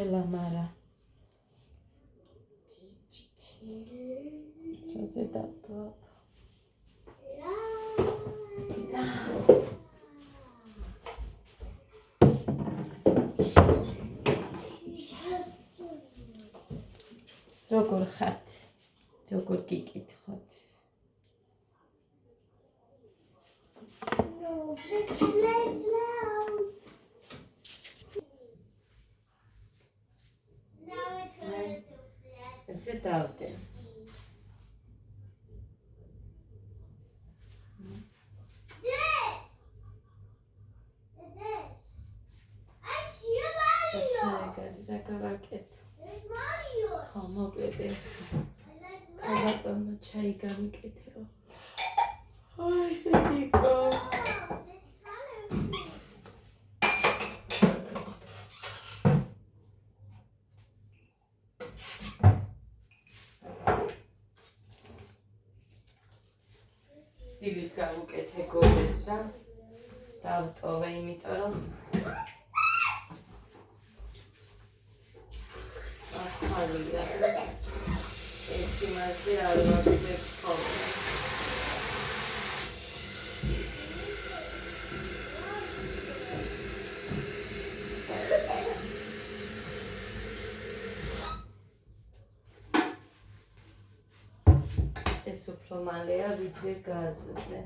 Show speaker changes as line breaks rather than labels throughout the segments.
ჭიჭქელა მარა ჩაზე დავთვალ როგორ ხართ? როგორ გიკითხოთ? ესე დავდე. რა გავაკეთე? ხო, მოკლედ ბატონო ჩაი გამიკეთეო. აი, დედიკო. სტილით გავუკეთე გოგოს და დავტოვე, იმიტომ რომ ახალია. ერთი მასე არ ვაგზებ ხოლმე. ეს უფრო მალეა ვიდრე გაზზე.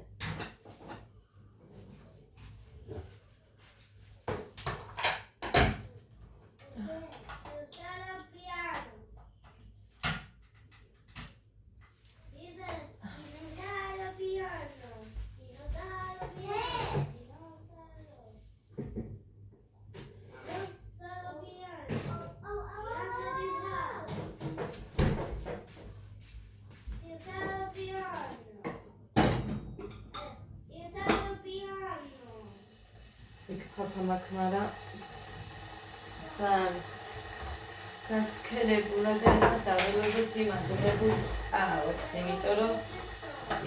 Papa makmara san გასქერებულა და დაველოდოთ იმაგრებულ წავს, იმიტომ რომ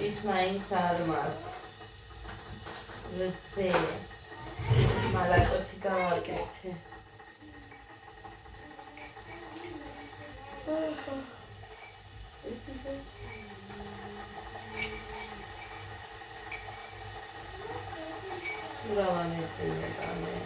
ის მაინც არ მაქვს. როცა მალაკოთი გავაკეთე. სურავანეცინებამე.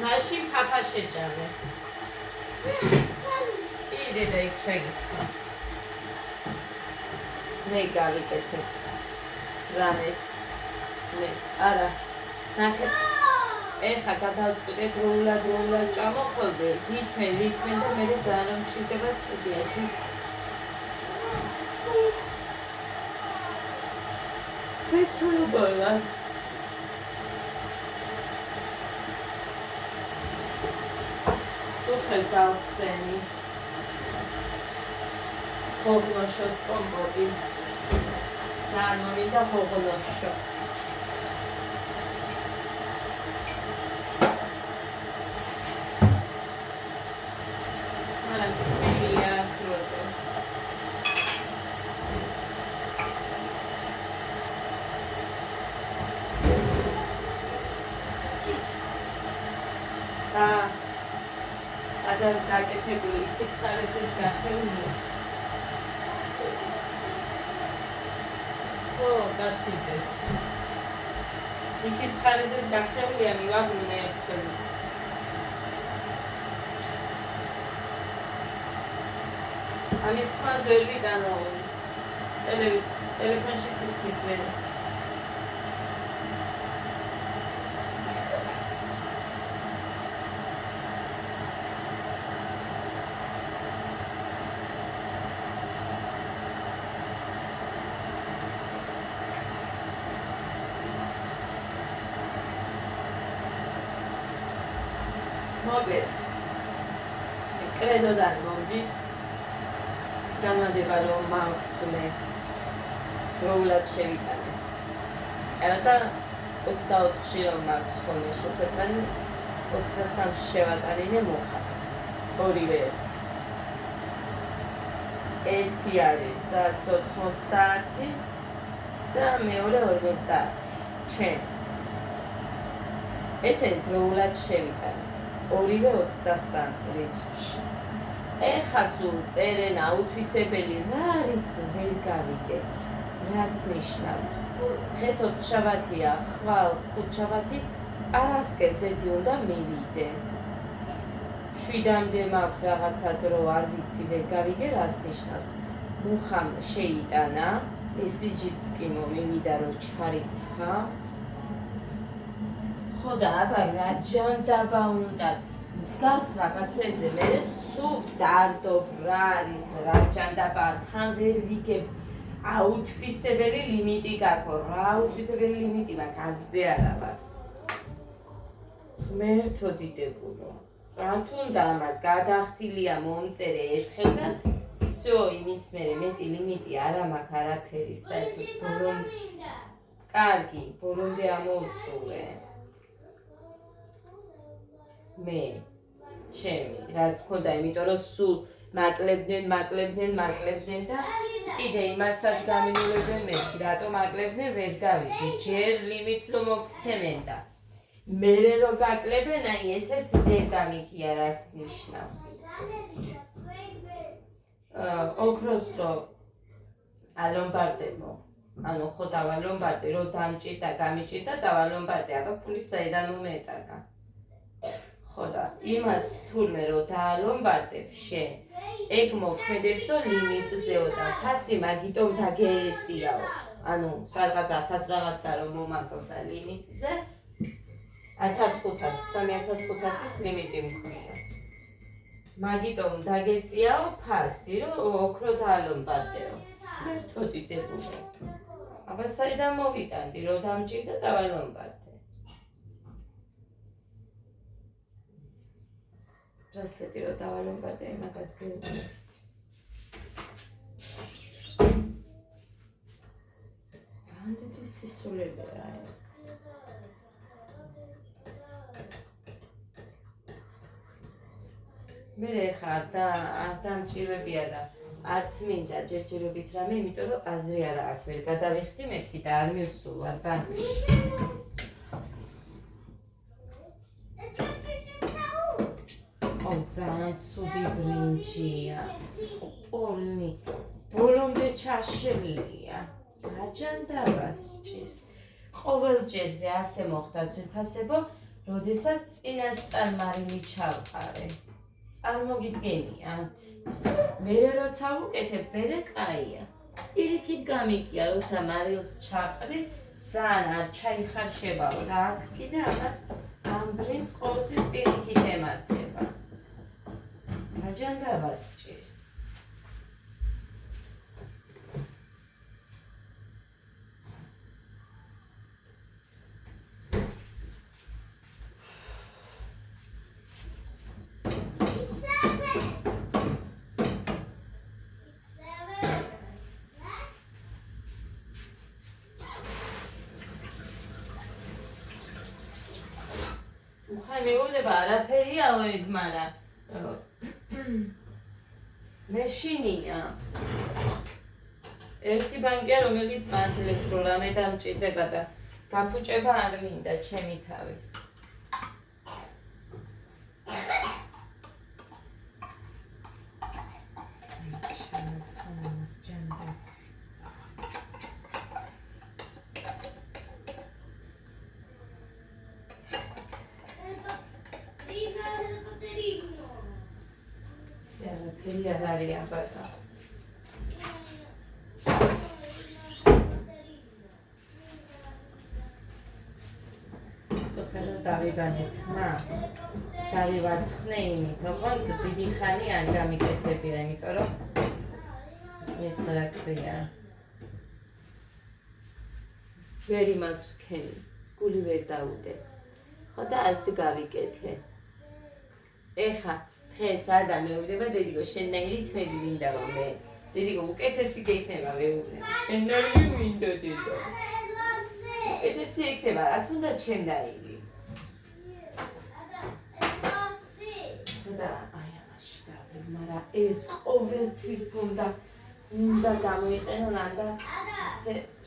Nashi papa შეჭამე. კიდე და იქ ჩაისხა. მე გავიკეთე. რამეს მეც არა. ნახეთ. ეხა გადავწყვიტე დროულად ჭამოხლდე. ლითმენ და მე ძალიან მშვიდება ცუდია. ფეთულობა. Słuchaj, Gałseni. Pognoszo z kombobi. Zarmowi da pognoszo. Maracimilia krudos. Adaz გაკეთებული ფიქრებზეც გახეულია. ო, გაცილდეს. ფიქრებზეც გახეულია მივაბრუნე ერთხელ. ამის ხმას ვერ ვიტანო. ტელეფონშიც ისმის ვერ. მოკლედ კრედოდან მომდის დამადება რომ მაქვს მე დროულად შევიტანე და 24-ში რომ მაქვს ხოლმე შესაძლებელი 23-ში შევატანინე მუხას ორივე ერთი არის 190 და მეორე 50 ჩემ ესენი დროულად შევიტანე ორივე 23 რიცხვში ეხა სულ წერენ აუთვისებელი რა არის ვერ გავიგე რას ნიშნავს დღეს 4 შაბათია ხვალ 5 შაბათი არასკევს ერთი უნდა მივიდე 7-მდე მაქვს რაღაცა დრო არ ვიცი ვერ გავიგე რას ნიშნავს მუხამ შეიტანა მესიჯიც კი მომივიდა რომ ჩარიცხა ხო და აბა რა ჯანდაბა უნდა მსგავს რაღაცებზე მე სულ დარდობ რა არის რა ჯანდაბა თან ვერ ვიგებ აუთვისებელი ლიმიტი გაქვს რა აუთვისებელი ლიმიტი მაქვს აზზე არა ვარ ღმერთო დიდებულო რა თუნდა ამას გადახდილია მომწერე ერთხელ და всё იმის მერე მეტი ლიმიტი არა მაქვს არაფერის საერთოდ ბოლომდე კარგი ბოლომდე ამოუწურე მე ჩემი რაც მქონდა იმიტომ რომ სულ მაკლებდნენ და კიდე იმასაც გამინულებდნენ მე რატომ აკლებდნენ ვერ გავიგე ჯერ ლიმიტს რომ მოგცემენ და მერე რომ გაკლებენ აი ესეც ვერ გამიგია რას ნიშნავს ოქროს რომ ალომბარდებო ანუ ხო დავალომბარდე რომ დამჭირდა გამიჭირდა დავალომბარდე აბა ფული საიდან მომეტანა ხო და იმას თურმე რომ დაალომბარდებ შენ ეგ მოქმედებს რომ ლიმიტზეო და ფასი მაგიტომ დაგეეწიაო ანუ სადღაც 1000 რაღაცა რომ მომაგრდა ლიმიტზე 1500 3500-ის ლიმიტი მქონია მაგიტომ დაგეწიაო ფასი რომ ოქრო დაალომბარდეო მერთო დიდებულო აბა საიდან მოვიტანდი რომ დამჭირდა დავალომბარდე Здравствуйте, я давала бадай магазин. Зандити сисулебе. მე ხარ და დამჭირებია და არც მინდა ჯერჯერობით რამე, იმიტომ რომ აზრი არა აქვს. ვერ გადავიხდი მეთქი და არ მივსულ ვარ ბანკში. ძალიან სუდი ბრინჯია. ორნი ბოლომდე ჩაშლილია. რაჯანდაბას ჭირს. ყოველ ჯერზე ასე მოხდა ძვირფასებო, როდესაც წინასწარ მარილი ჩავყარე. წარმოგიდგენიათ. მერე როცა ვუკეთებ, მერე კაია. პირიქით გამიგია, როცა მარილს ჩაყრი, ძალიან არ ჩაიხარშებაო და აქ კიდე ამას ამ ბრინჯს ყოველთვის პირიქით ემართება. რაჯანდაბას ჭირს. მეუბნება არაფერიაო ეგ, მაგრამ მეშინია. ერთი ბანკია, რომელიც მაძლევს, რომ რამე დამჭირდება და გაფუჭება არ მინდა ჩემი თავის. დავივარცხნე იმით, ოღონდ დიდი ხანი არ გამიკეთებია, იმიტომ რომ ეს რა ქვია. ვერ იმას ვქენი, გული ვერ დაუდე. ხო და ასე გავიკეთე. ეხა დღეს ადამ მეუბნება დედიკო შენნაირი თმები მინდა რომ მე დედიკო უკეთესი გექნება მეუბნება შენნაირი მინდა დედო უკეთესი ექნება რაც უნდა ჩემნაირი და აი ამაში დავდე მაგრამ ეს ყოველთვის უნდა გამოიყენონ ანდა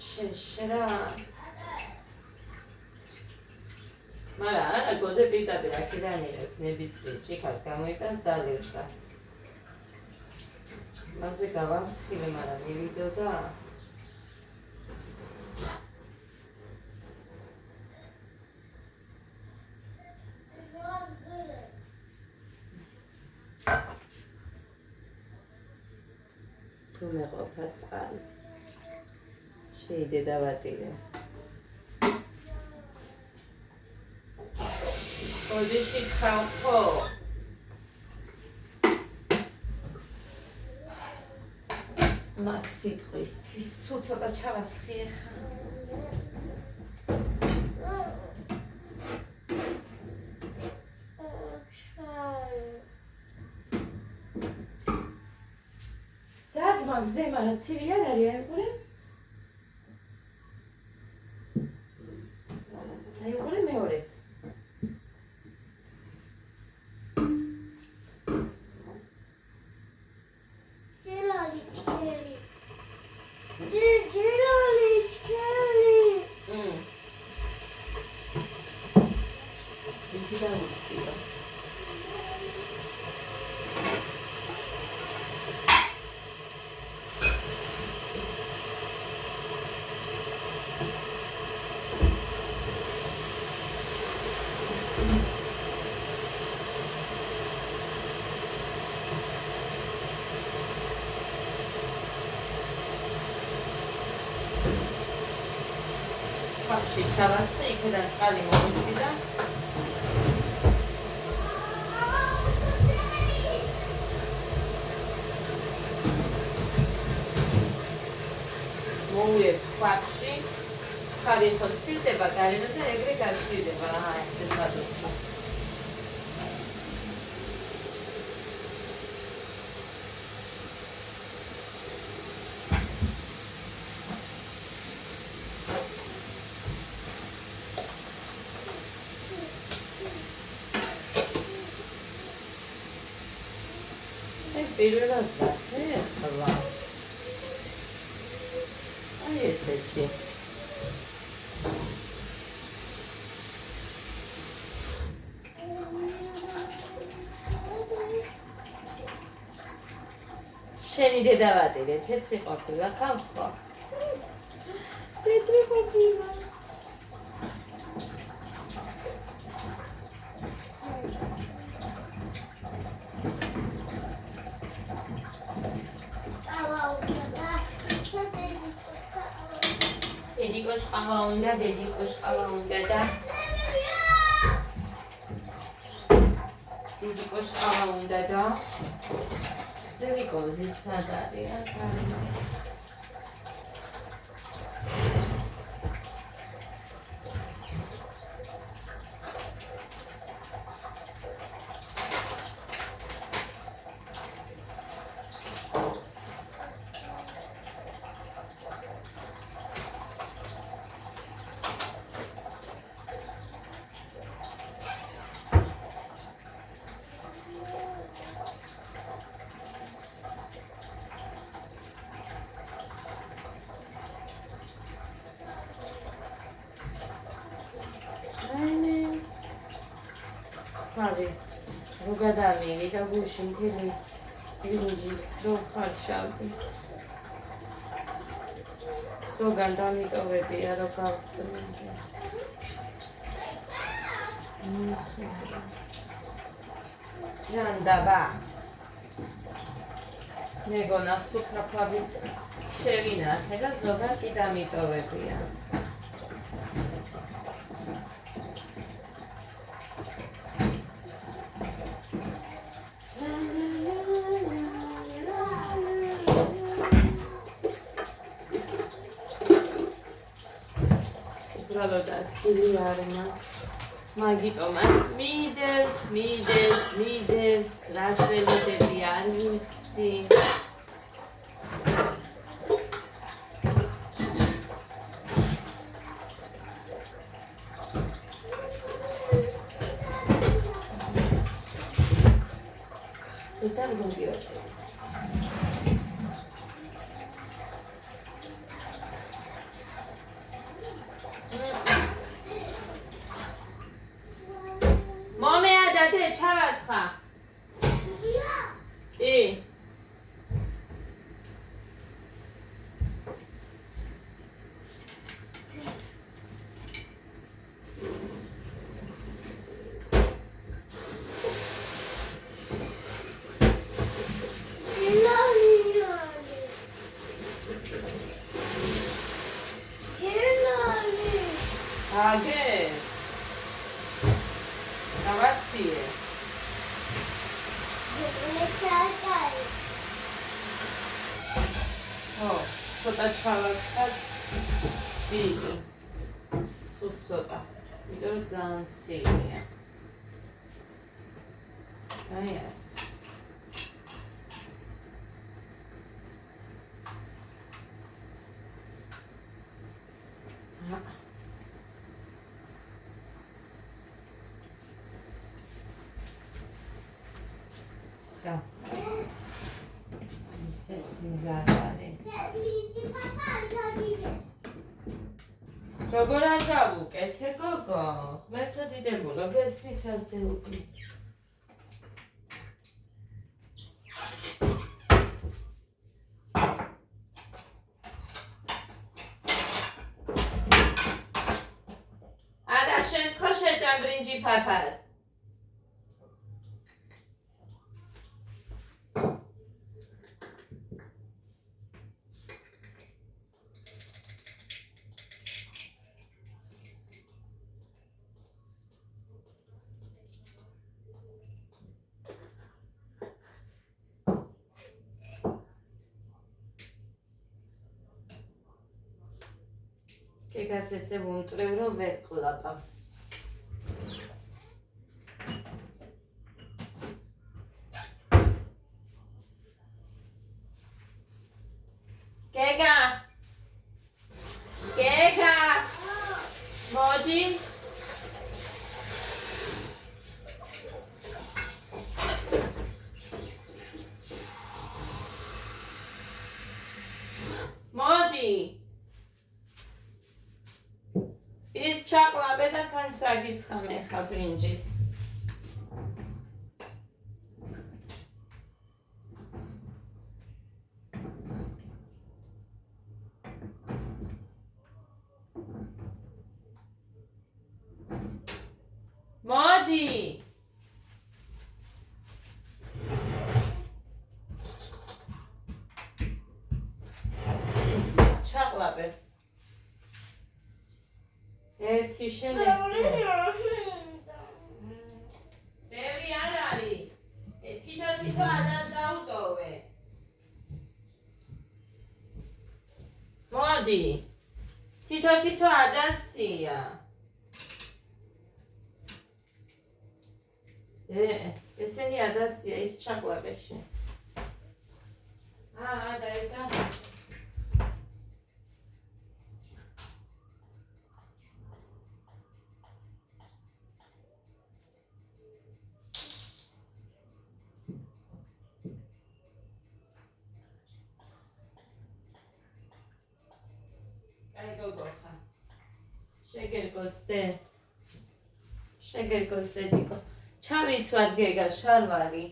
შეშრა მაგრამ გოდე პირდაპირ აქედან იღებს ნებისმიერ ჭიქას გამოიტანს დალევს და მასზე გავამხილე მაგრამ მივიდო და თუ მეყოფა წყალი შეიდე დავატირე ოდეში ხალხო მაქსი ტყისთვის სულ ცოტა ჩავასხი ხა ზად მაგზე მაგრამ ცივი არ არის აიყურე აიყურე მეორეც ხალხში ჩავასხე იქიდან წყალი მოუშვიდა მოუვიებ ხალხში ხარი ხო ცილდება გარემო და ეგრე გაცილდება რა ესე სადუხა პირველად ვახე ახლა აი ესეთი შენი დედავატირე თეთრი ყოფილა ხალხო თეთრი ყოფილა დედიკოს ყავა უნდა დედიკოს ყავა უნდა და დედიკოს ყავა უნდა და დედიკოს ის სად არის ხარი როგადამირი და გუში მთელი ბრინჯის რო ხარშავდი ზოგან დამიტოვებია რო გავწმინდა ჟანდაბა მეგონა სუფრაფაბით შევინახე და ზოგან კი დამიტოვებია უბრალოდ ადგილი არ მაქვს მაგიტომაც მიდევს, რას ველოდები არ ვიცი. თვითონ მოგიოწე. მომეადადე ჩავასხა. კი. აგე. გავაციე. ო, ცოტა ჩავასხათ. დიდი. სულ ცოტა. იმიტომ რომ ძალიან ცივია. აი ეს. So. Jetzt მზადარი. როგორ არ გავუკეთე გოგო? ღმერთო დიდებულო, გესმით ასე უკვე. არა შენც ხო შეჭამ ბრინჯი ფაფას? გეგას ესე ვუმტრივ რომ ვერ ყლაპავს. გეგა მოდი. მოდი. ის ჩაყლაბე და თან წაგისხამე ხა ბრინჯის. მოდი. ჩაყლაბე. ერთი შენეთი. ბევრი არ არის. თითო ადას დაუტოვე. მოდი. თითო ადასია. ესენი ადასია, ის ჩაყლაბეში. და ეს და შეგერგოსდე დიკო. ჩავიცვად გეგა შარვარი.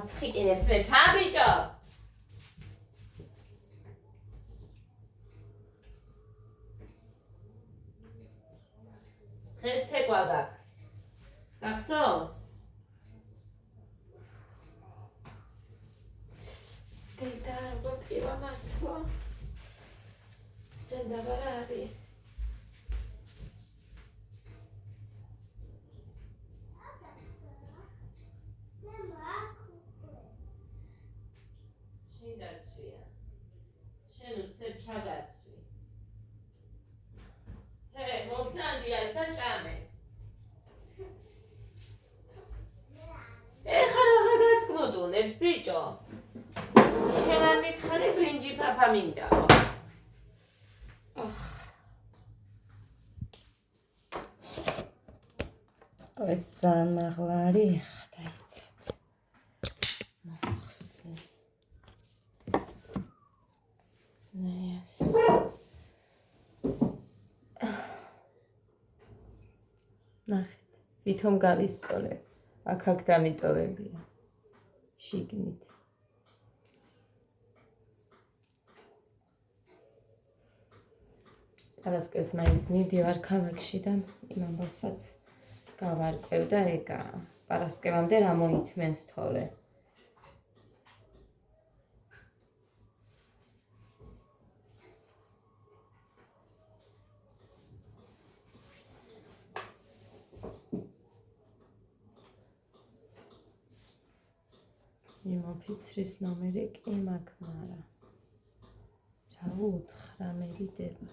ცხიკინებს მეც, ბიჭო? დღეს ცეკვა გაქვს. გახსოვს? ჭირა მართლა. ჯანდაბა რა არის? შედაცვია. შენ უცებ ჩაგაცვი. ჰე, მომწანდი არ დაჭამე. ეხლა რა გაცმოდუნებს ბიჭო? შენ არ მითხარი ბრინჯი ფაფა მინდაო. ეს ძალიან მაღლა არის, დაიცეთ. მოხსნი. ნეს. ნახეთ, ვითომ გავისწორე. აქ დამიტოვებია. შიგნით. პარასკევს მაინც მივდივარ ქალაქში და იმ ამბავსაც გავარკვევ და ეგა პარასკევამდე რა მოითმენს თორე. იმ ოფიცრის ნომერი კი მაქვს, მაგრამ რა უთხრა მერიდება.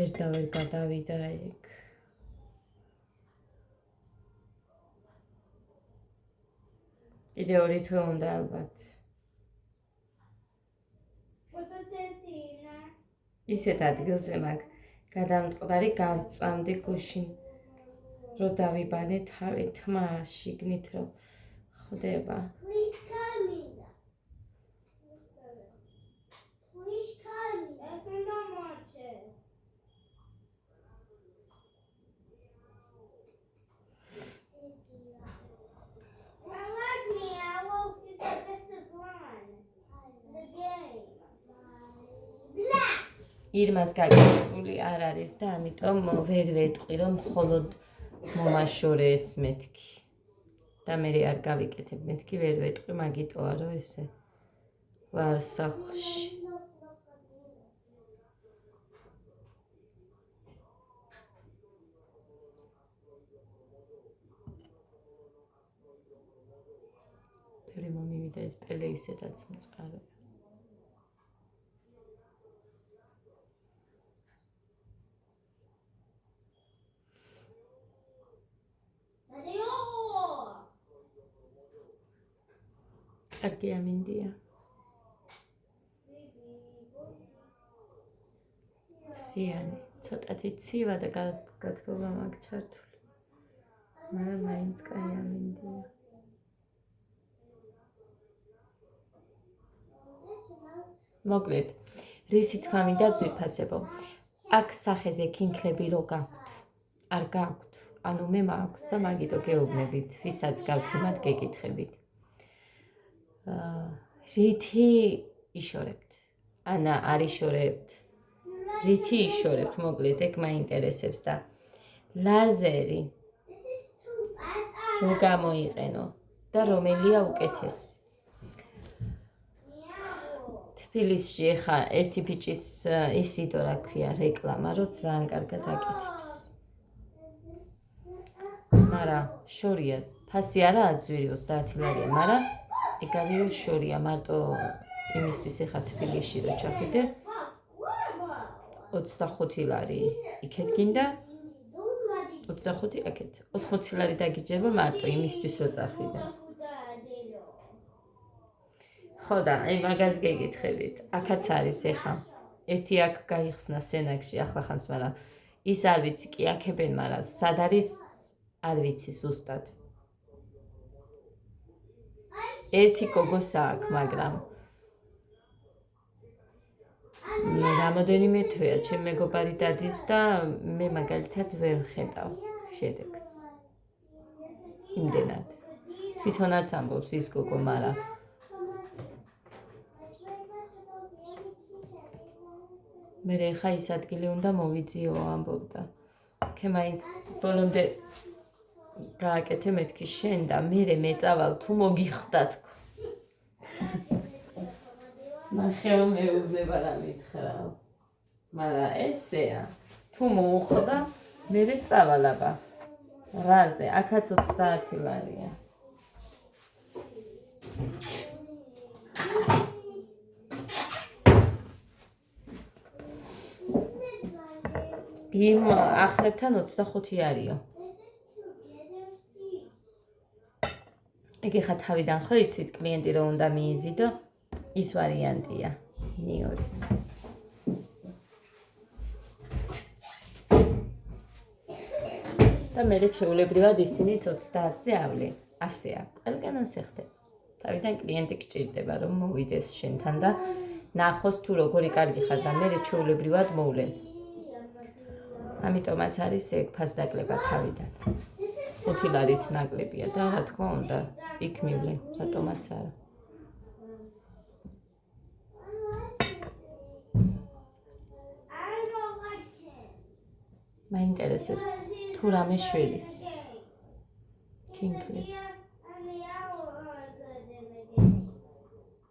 ვერ გადავიდა ეგ. კიდე 2 თვე უნდა ალბათ. ისეთ ადგილზე მაგ გადამტყდარი გავწამდი გუშინ, რომ დავიბანე თავი თმა შიგნით, რომ ხვდება. ირმას გაგებული არ არის და ამიტომ ვერ ვეტყვი, რომ მხოლოდ მომაშორეს მეთქი. და მე არ გავიკეთებ, მეთქი ვერ ვეტყვი, მაგიტოა რომ ესე ვარ სახლში. ფერი მომივიდა ეს პელე ისედაც მწყარია. კარგი ამინდია. სიანი, ცოტათი ცივა და გათბობა მაქვს ჩართული. მაგრამ მაინც კაი ამინდია. მოკლედ, რისი თქმა მინდა ძვირფასებო. აქ სახეზე ქინქლები რო გაქვთ, არ გაქვთ, ანუ მე მაქვს და მაგიტო გეუბნებით, ვისაც გაქვთ მათ გეკითხებით. რითი იშორებთ? ანა არ იშორებთ? რითი იშორებთ? მოკლედ, ეგ მაინტერესებს და ლაზერი რო გამოიყენო და რომელია უკეთესი? თბილისში ეხა ერთი ბიჭის ისიდო რა ქვია რეკლამა, რომ ძალიან კარგად აკეთებს. მაგრამ შორია, ფასი არაა ძვირი 30 ლარია, მაგრამ ეგ არის რომ შორია მარტო იმისთვის ეხა თბილისში რო ჩახვიდე 25 ლარი იქეთ გინდა 25 აქეთ 80 ლარი დაგიჯება მარტო იმისთვის რო წახვიდე. ხო და აი მაგას გეკითხებით. აქაც არის ეხა ერთი აქ გაიხსნა სენაკში ახლა ხანს, მაგრამ ის არ ვიცი კი აქებენ, მაგრამ სად არის არ ვიცი ზუსტად. ერთი გოგოსა აქ, მაგრამ რამოდენიმე თვეა ჩემ მეგობარი დადის და მე მაგალითად ვერ ხედავ შედეგს. იმდენად. თვითონაც ამბობს ის გოგო, მაგრამ მე ხა ის ადგილი უნდა მოვიძიო ამბობდა. Ke mains ბოლომდე გააკეთე მეთქი შენ და მე მეწავალ თუ მოგიხდა თქო. ნახევ მეუბნება რა მითხრა. მაგრამ ესეა თუ მოუხდა მე წავალ აბა. რაზე? აქაც 30 ლარია. იმ ახლებთან 25 არისო. იგი ხა თავიდან ხო იცით კლიენტი რომ უნდა მიიზიდო ის ვარიანტია ნიორი. და მე ჩვეულებრივად ისინი 30-ზე ავლე. ასეა. ყველგან ასე ხდება. თავიდან კლიენტი გჭირდება რომ მოვიდეს შენთან და ნახოს თუ როგორი კარგი ხარ და მე ჩვეულებრივად მოვლენ. ამიტომაც არის ეგ ფასდაკლება თავიდან. 5 ლარით ნაკლებია და რა თქმა უნდა იქ მივლენ, რატომაც არა. მაინტერესებს თუ რამე შველის. კინკლებს.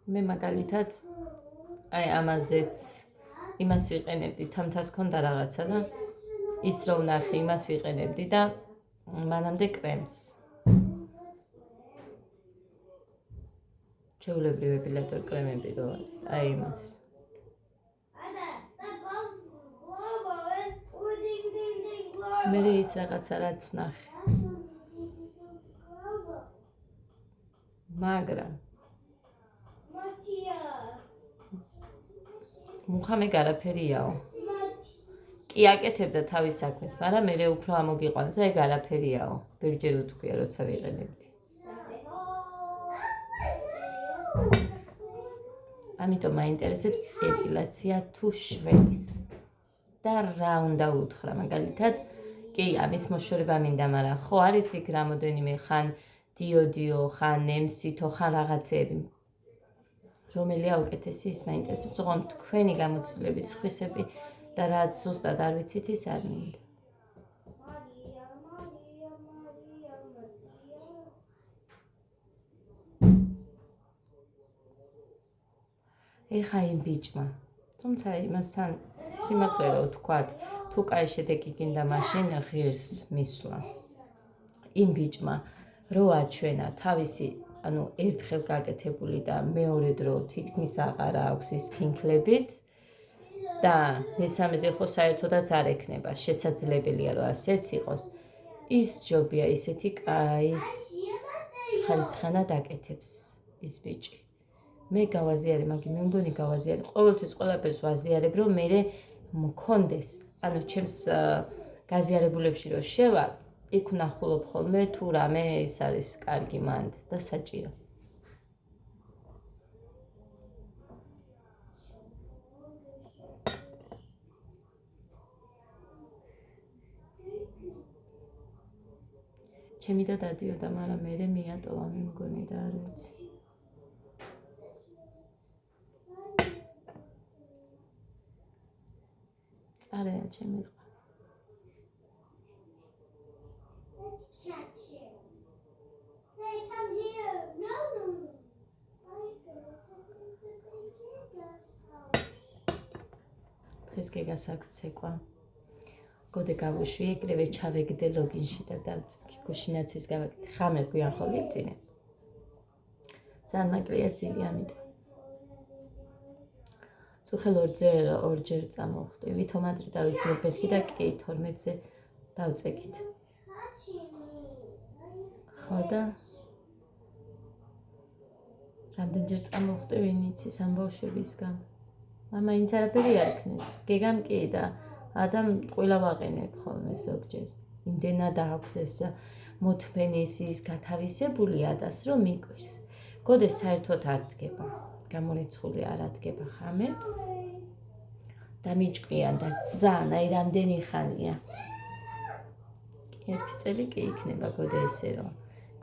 მე მაგალითად აი ამაზეც იმას ვიყენებდი, თამთას ქონდა რაღაცა და ის რო ვნახე იმას ვიყენებდი და მანამდე კრემს. ჩვეულებრივი ეპილატორ კრემები რო აი იმას. მე ის რაღაცა რაც ვნახე. მაგრამ მუხამე გარაფერიაო. კი აკეთებდა თავის საქმეს, მაგრამ მე უფრო ამოგიყვანს და ეგ არაფერიაო. ბევრჯერ უთქვია, როცა ვიყენებდი. ამიტომ მაინტერესებს ეპილაცია თუ შველის. და რა უნდა უთხრა, მაგალითად, კი, ამის მოშორება მინდა, მაგრამ ხო არის იქ რამოდენიმე ხან დიოდიო, ხან ნემსითო, ხან რაღაცეები. რომელია უკეთესი ის მაინტერესებს, თუმცა თქვენი გამოცდილების სხვისები და რაც ზუსტად არ ვიცით ის არ მინდა. ეხა იმ ბიჭმა, თუმცა იმასთან სიმართლე რო ვთქვათ, თუ კაი შედეგი გინდა მაშინ ღირს მისვლა. იმ ბიჭმა რო აჩვენა თავისი, ანუ ერთხელ გაკეთებული და მეორე დრო თითქმის აღარ აქვს ის კინკლებით და მესამეზე ხო საერთოდაც არ ექნება, შესაძლებელია რომ ასეც იყოს. ის ჯობია ისეთი კაი ხალისხანად აკეთებს ის ბიჭი. მე გავაზიარე, მაგრამ მე მგონი გავაზიარე. ყოველთვის ყველაფერს ვაზიარებ, რომ მე მქონდეს, ანუ ჩემს გაზიარებულებში რომ შევალ, იქ ვნახულობ ხოლმე თუ რამე ის არის კარგი მანდ და საჭირო. ჩემი და დადიოდა, მაგრამ მე მიატოვა, მე მგონი და არ ვიცი. წარეა ჩემი ყვა. დღეს გეგას აქვს ცეკვა. გოდე გავუშვი, ეგრევე ჩავეგდე ლოგინში და დავწიქი. გუშინაც ის გავაკეთე. ხამე გვიან ხო ვიცინე. ძალიან მაკლია ძილი ამიტომ. წუხელ ორჯერ წამოვხდი. ვითომატრი დავიცინე ბეთქი და კი 12-ზე დავწეკით. ხო და რამდენჯერ წამოვხდი ვინ იცის ამ ბავშვებისგან. მამა ინც არაფერი არ ქნეს. გეგამ კი და ადამ ყველა ვაყენებ ხოლმე ზოგჯერ. იმდენად აქვს ეს მოთმენის ის გათავისებული ადას რომ მიკვირს. გოდეს საერთოდ არ დგება. გამორიცხული არ ადგება ხამე. დამიჭყიან და ძალიან აი რამდენი ხანია. ერთი წელი კი იქნება გოდე ესე რომ.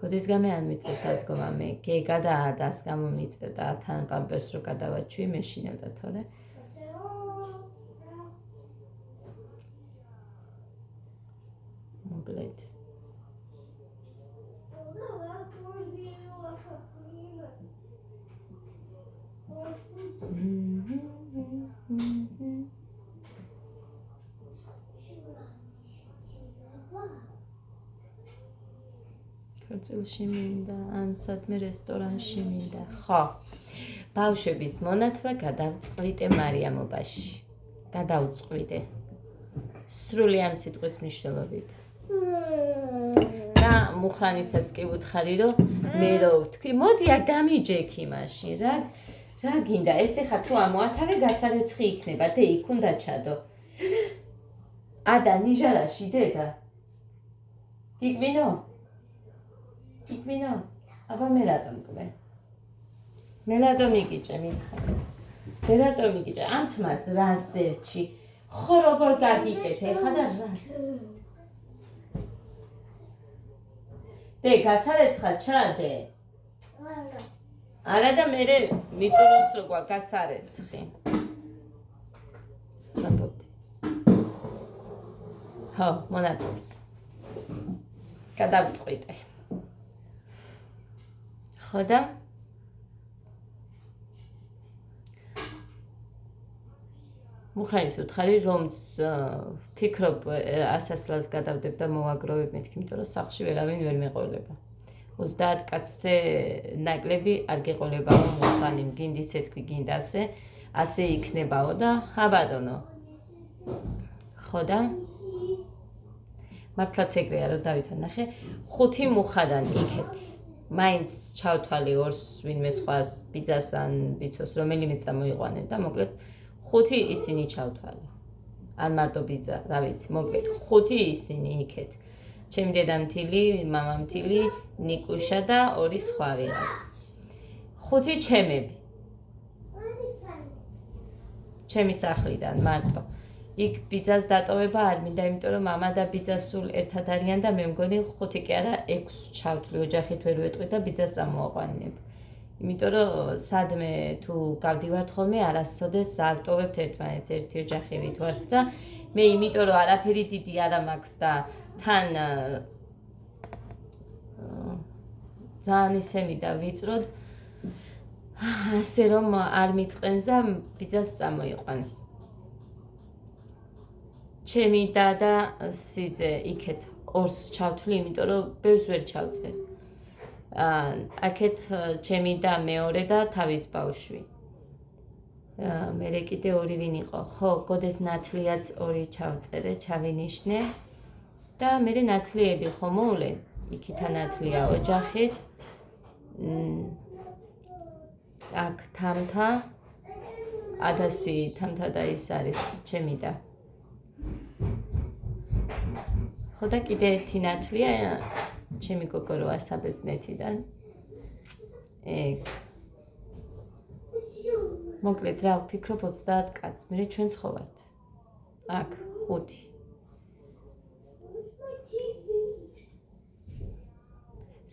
გოდეს გამე არ მიწევს ადგომა მე. გეგა და ადას გამომიწევდა თან პამპერს რო გადავაჩვი მეშინელდა თორე. მოკლედ. ქორწილში მინდა, ან სადმე რესტორანში მინდა. ხო. ბავშვების მონათლა გადავწყვიტე მარიამობაში. გადავწყვიტე. სრული ამ სიტყვის მნიშვნელობით. და მუხრანისაც კი ვუთხარი, რომ მე რო ვთქვი, მოდი აქ დამიჯექი მაშინ, რა გინდა, ეს ეხა თუ ამოათავე გასარეცხი იქნება, დე იქ უნდა ჩადო. ადა ნიჟარაში დედა. გიგმინო? აბა მე რატომ კვე? მე რატომ იგიჭე მითხარი? მე რატომ იგიჭე? ამ თმას რას ზერჩი? ხო როგორ გაგიკეთე ხა და რას? დე გასარეცხად ჩადე. არა და მე მიწუროს როგორ გასარეცხი. სამბობდი. ხო, მონათლეს. გადავწყვიტე. ხო და მუხრანის უთხარი, რომც ფიქრობ ასასლას გადავდებ და მოვაგროვებ მეთქი, იმიტომ რომ სახლში ვერავინ ვერ მეყოლება. 30 კაცზე ნაკლები არ გეყოლებაო მუხრანი, მგინდი სეთქვი გინდასე, ასე იქნებაო და აბადონო. ხო და მართლაც ეგრეა რომ დავითო ნახე, 5 მუხადან იქეთ. მაინც ჩავთვალე ორს ვინმე სხვას ბიძას ან ბიცოს რომელიმე წამოიყვანე და მოკლედ 5 ისინი ჩავთვალე. ან მარტო ბიძა, რა ვიცი, მოკლედ 5 ისინი იქეთ. ჩემი დედამთილი, მამამთილი, ნიკუშა და 2 სხვა ვიღაც. 5 ჩემები. ჩემი სახლიდან მარტო. იქ ბიძას დატოვება არ მინდა, იმიტომ რომ მამა და ბიძა სულ ერთად არიან და მე მგონი 5 კი არა 6 ჩავთვლი, ოჯახით ვერ ვეტყვი და ბიძას წამოვაყვანებ. იმიტომ რომ სადმე თუ გავდივართ ხოლმე არასოდეს არ ვტოვებთ ერთმანეთს, ერთი ოჯახივით ვართ და მე იმიტომ რომ არაფერი დიდი არა მაქვს და თან ძალიან ისემი და ვიწროდ ასე რომ არ მიწყენს და ბიძას წამოიყვანს. ჩემი დადა სიძე იქეთ ორს ჩავთვლი, იმიტომ რომ ბევრს ვერ ჩავწერ. აქეთ ჩემი და მეორე და თავის ბავშვი. მერე კიდე 2 ვინ იყო. ხო, გოდეს ნათლიაც 2 ჩავწერე, ჩავინიშნე და მერე ნათლიები ხო მოვლე. იქითა ნათლია ოჯახით. აქ თამთა ადასი თამთა და ის არის ჩემი და ხო და კიდე ერთი ნათლია ჩემი გოგო როა საბერძნეთიდან. მოკლედ რა ვფიქრობ 30 კაცს, მე ჩვენ ცხოვართ. აქ 5.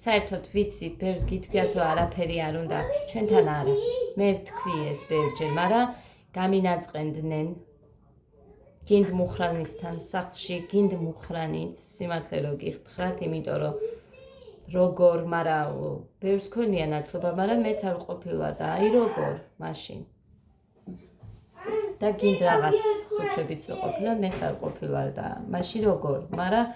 საერთოდ ვიცი, ბევრს გითქვიათ რომ არაფერი არ უნდა, ჩვენთან არა. მე ვთქვი ეს ბევრჯერ, მაგრამ გამინაწყენდნენ. გინდ მუხრანისთან სახლში, გინდ მუხრანიც, სიმართლე რო გიხთხრათ, იმიტომ რომ როგორ, მაგრამ ბევრს ქონია ნათლობა, მაგრამ მეც არ ყოფილვარ და აი როგორ, მაშინ. და გინდ რაღაც სუფლებიც რო ყოფილა, მეც არ ყოფილვარ და მაშინ როგორ, მაგრამ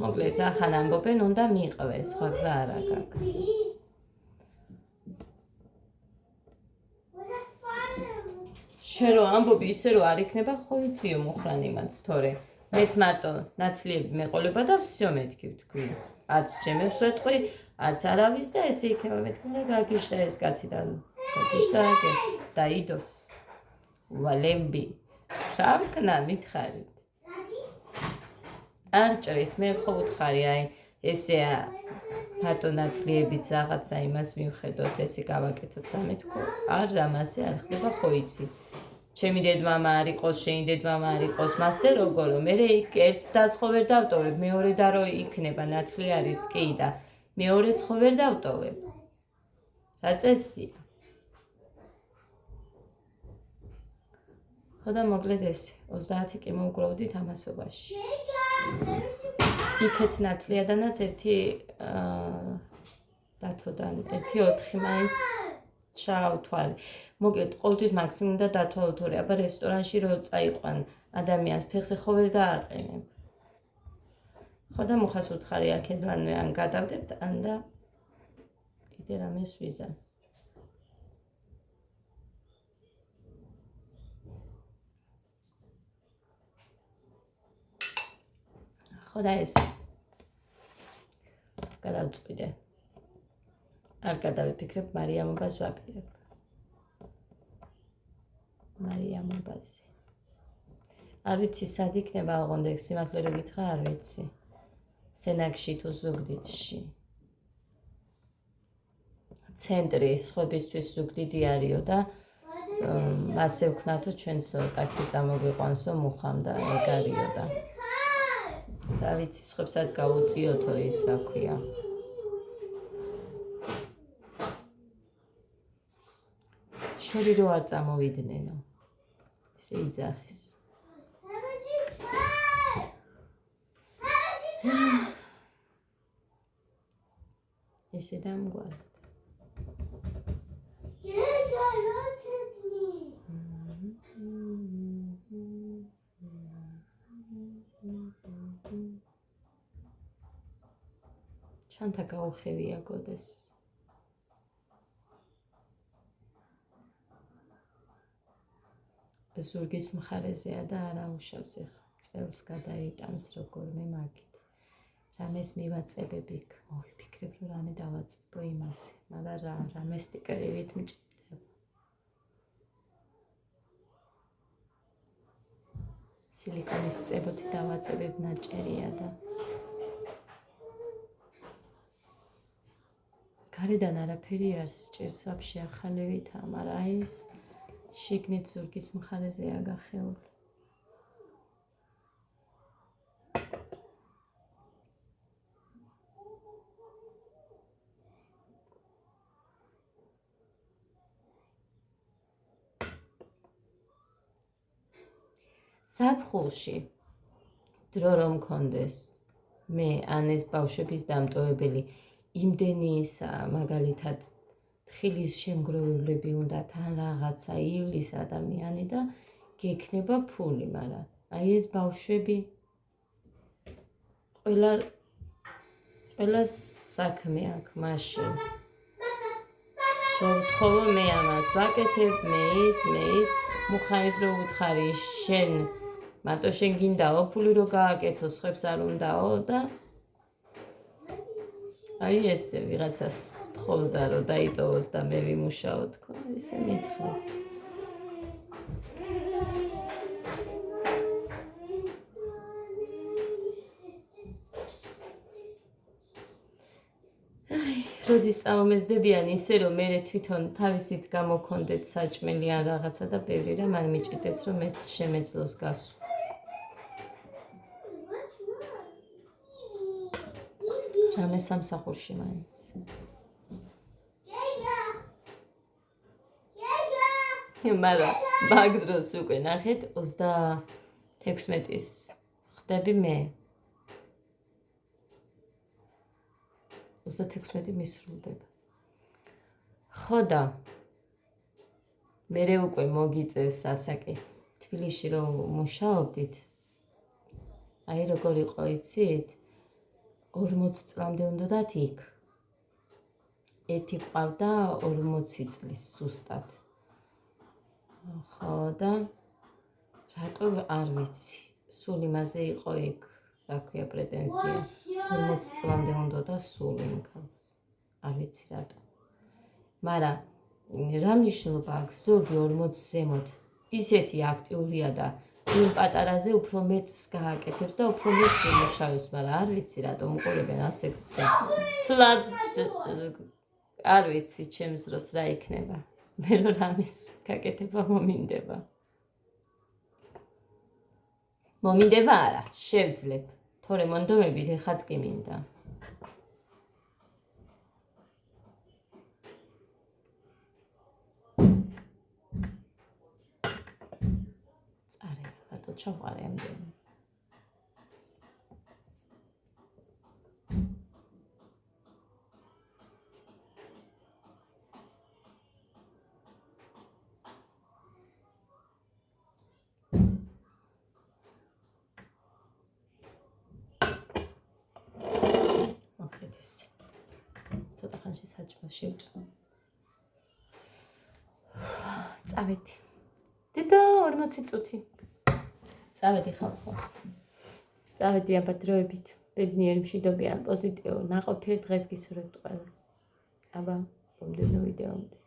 მოკლედ ახან ამბობენ, უნდა მიყვეს, სხვა გზა არ აქვს. შენ რო ამბობი ისე რომ არ იქნება, ხო ვიციო მუხრანი მაც, თორე მეც მარტო ნათლიები მეყოლება და всё მეთქი ვთქვი. არც ჩემებს ვეთყვი, არც არავის და ესე იქნება მეთქი, და გაგიშდა ეს კაცი და გაგიშდა და იდოს. ვალემბი. რა ვქნა მითხარით? არ ჭრის, მე ხო ვუთხარი, აი ესეა მარტო ნათლიებიც რაღაცა იმას მივხედოთ, ესე გავაკეთოთ და მეთქო. არა, მასე არ ხდება, ხო იცი. ჩემი დედმამა არ იყოს, შენი დედმამა არ იყოს, მასე როგორო, მე იქ ერთ დას ხო ვერ დავტოვებ, მეორე და რო იქნება ნათლი არის კი და მეორეს ხო ვერ დავტოვებ. რა წესია? ხო და მოკლედ ესე, 30 კი მოვგროვდით ამასობაში. იქეთ ნათლიადანაც ერთი დათოდან 1-4 მაინც ჩავთვალე. მოკლედ ყოველთვის მაქსიმუმ და დათვალო თორე აბა რესტორანში რო წაიყვან ადამიანს ფეხს ხო ვერ დააყენებ. ხო და მოხას უთხარი აქედანვე ან გადავდებთ ან და კიდე რამეს ვიზამ. ხო და ეს გადავწყვიტე. არ გადავიფიქრებ მარიამობას ვაპირებ. მარიამობაზე. არ ვიცი სად იქნება ოღონდ ეგ სიმართლე რო გითხრა არ ვიცი. სენაკში თუ ზუგდიდში. ცენტრი სხვებისთვის ზუგდიდი არისო და მასე ვქნათო ჩვენცო ტაქსი წამოგვიყვანსო მუხამ და ეგ არისო და და ვიცი სხვებსაც გავუწიოთო ის რა ქვია. შორი რო არ წამოვიდნენ. ისე იძახის. ესე დამგვარ. ჩანთა გაუხევია გოდეს. ზურგის მხარეზეა და არა უშავს ეხა. წელს გადაიტანს როგორმე მაგით. რამეს მივაწებები, მოვიფიქრებ რომ რამე დავაწებო იმაზე, მაგრამ რამე სტიკერებით მჭირდება. სილიკონის წებოთი დავაწებებ ნაჭერია და გარედან არაფერი არ სჭირს ვაფშე ახალებითა, მაგრამ აი ეს შიგნით ზურგის მხარეზეა გახეული. საფხულში დრო რომ მქონდეს მე ან ეს ბავშვების დამტოვებელი იმდენი ისა მაგალითად თხილის შემგროვებლები უნდა თან რაღაცა ივლის ადამიანი და გექნება ფული, მაგრამ აი ეს ბავშვები ყველა საქმე აქვს მაშინ. რომ ვთხოვო მე ამას ვაკეთებ, მე ის მუხაის რო უთხარი შენ მარტო შენ გინდაო ფული რო გააკეთო, სხვებს არ უნდაო და აი ესე ვიღაცას თხოვდა რომ დაიტოვოს და მე ვიმუშაო თქო, ესე მითხრას. როდის წამომეძდებიან ისე რომ მე თვითონ თავისით გამოქონდეთ საჭმელი ან რაღაცა და ბევრი რა მან მიჭირდეს რომ მეც შემეძლოს გასვლა. რამე სამსახურში მაინც. მაგრამ მაგ დროს უკვე ნახეთ 36-ის ხდები მე. 36 მისრულდება. ხო და მერე უკვე მოგიწევს ასაკი. თბილისში რომ მუშაობდით. აი როგორ იყო იცით? 40 წლამდე უნდათ იქ. ერთი ყავდა 40 წლის ზუსტად. ხო და რატო არ ვიცი. სულ იმაზე იყო იქ, რა ქვია პრეტენზია. 40 წლამდე უნდა და სულ იმქავს. არ ვიცი რატო. მაგრამ რა მნიშვნელობა აქვს ზოგი 40 ზემოთ ისეთი აქტიურია და იმ პატარაზე უფრო მეც გააკეთებს და უფრო მეც იმუშავებს, მაგრამ არ ვიცი რატომ უყურებენ ასე გზა. თლად არ ვიცი ჩემს დროს რა იქნება. მე რო რამეს გაკეთება მომინდება. მომინდება არა, შევძლებ. თორე მონდომებით ეხაც კი მინდა. წარე, რატო ჩავყარე ამდენი. შევჭამ. წავედი. დედა 40 წუთი. წავედი ხალხო. წავედი აბა დროებით. ბედნიერი მშვიდობიან პოზიტიურ ნაყოფიერ დღეს გისურვებთ ყველას. აბა მომდევნო ვიდეომდე.